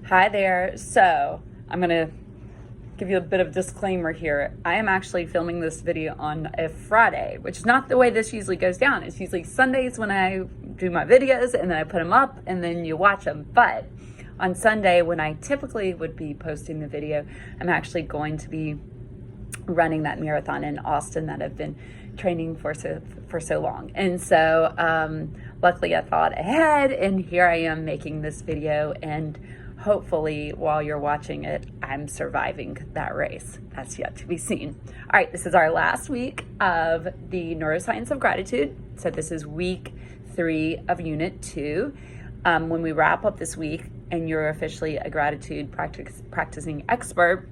Hi there. So I'm gonna give you a bit of disclaimer here. I am actually filming this video on a Friday, which is not the way this usually goes down. It's usually Sundays when I do my videos and then I put them up and then you watch them. But on Sunday, when I typically would be posting the video, I'm actually going to be running that marathon in Austin that I've been training for so long. And so luckily I thought ahead, and here I am making this video, and hopefully while you're watching it, I'm surviving that race. That's yet to be seen. All right, this is our last week of the Neuroscience of Gratitude. So this is week 3 of Unit 2. When we wrap up this week and you're officially a gratitude practicing expert,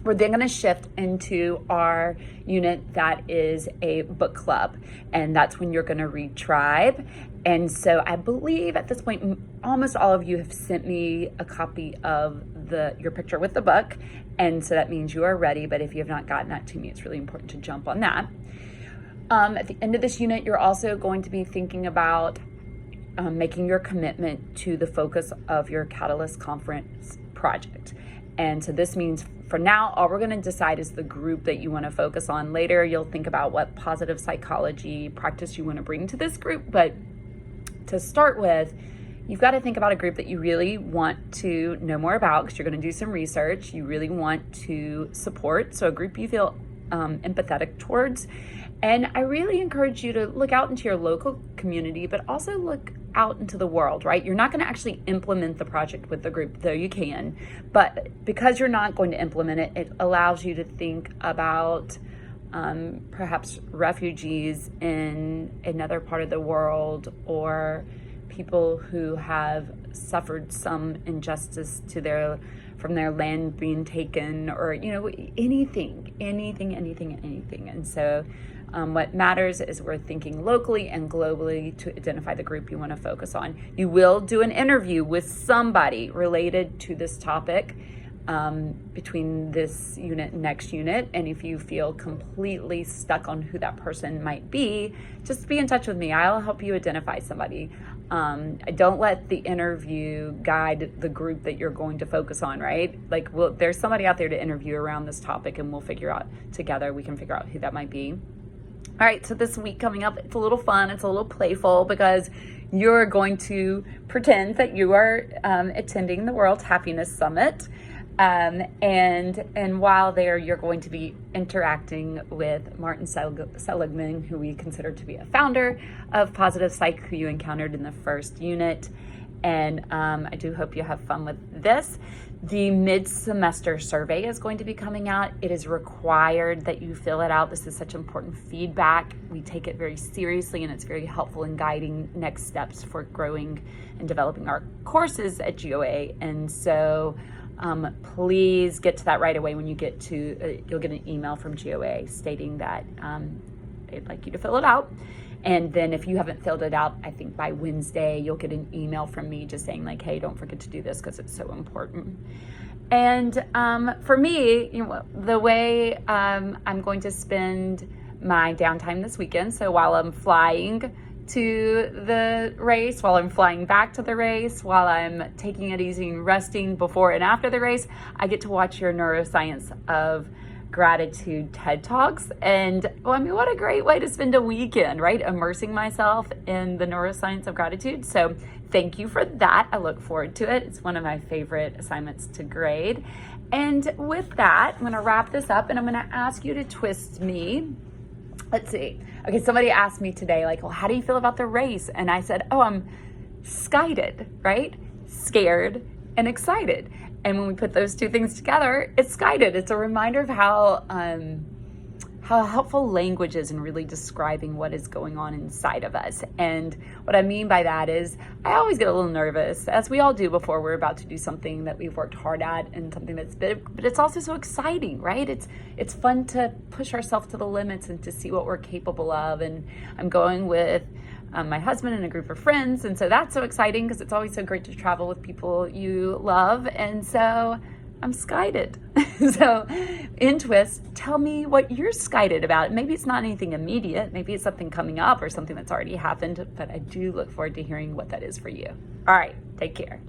we're then going to shift into our unit that is a book club, and that's when you're going to read Tribe. And so I believe at this point, almost all of you have sent me a copy of your picture with the book, and so that means you are ready. But if you have not gotten that to me, it's really important to jump on that. At the end of this unit, you're also going to be thinking about making your commitment to the focus of your Catalyst Conference project. And so this means for now, all we're going to decide is the group that you want to focus on. Later, you'll think about what positive psychology practice you want to bring to this group. But to start with, you've got to think about a group that you really want to know more about, because you're going to do some research. You really want to support. So a group you feel empathetic towards. And I really encourage you to look out into your local community, but also look out into the world, right? You're not going to actually implement the project with the group, though you can. But because you're not going to implement it, it allows you to think about perhaps refugees in another part of the world, or people who have suffered some injustice from their land being taken, or anything. And so what matters is we're thinking locally and globally to identify the group you want to focus on. You will do an interview with somebody related to this topic between this unit and next unit. And if you feel completely stuck on who that person might be, just be in touch with me. I'll help you identify somebody. Don't let the interview guide the group that you're going to focus on, right? Like, there's somebody out there to interview around this topic, and we'll figure out together, we can figure out who that might be. All right, so this week coming up, it's a little fun, it's a little playful, because you're going to pretend that you are attending the World Happiness Summit. And while there, you're going to be interacting with Martin Seligman, who we consider to be a founder of Positive Psych, who you encountered in the first unit. And I do hope you have fun with this. The mid-semester survey is going to be coming out. It is required that you fill it out. This is such important feedback. We take it very seriously, and it's very helpful in guiding next steps for growing and developing our courses at GOA. And so please get to that right away. When you get to, you'll get an email from GOA stating that they'd like you to fill it out. And then if you haven't filled it out, I think by Wednesday, you'll get an email from me just saying like, hey, don't forget to do this because it's so important. And for me, the way I'm going to spend my downtime this weekend, so while I'm flying to the race, while I'm flying back to the race, while I'm taking it easy and resting before and after the race, I get to watch your Neuroscience of Gratitude TED Talks. And what a great way to spend a weekend, right? Immersing myself in the Neuroscience of Gratitude. So thank you for that. I look forward to it. It's one of my favorite assignments to grade. And with that, I'm going to wrap this up, and I'm going to ask you to twist me. Let's see. Okay, somebody asked me today, like, well, how do you feel about the race? And I said, I'm skited, right? Scared and excited. And when we put those two things together, it's skited. It's a reminder of how helpful language is in really describing what is going on inside of us. And what I mean by that is I always get a little nervous, as we all do before we're about to do something that we've worked hard at and something that's big, but it's also so exciting, right? It's fun to push ourselves to the limits and to see what we're capable of. And I'm going with my husband and a group of friends. And so that's so exciting, because it's always so great to travel with people you love. And so I'm skited. So in Twist, tell me what you're skited about. Maybe it's not anything immediate. Maybe it's something coming up or something that's already happened, but I do look forward to hearing what that is for you. All right, take care.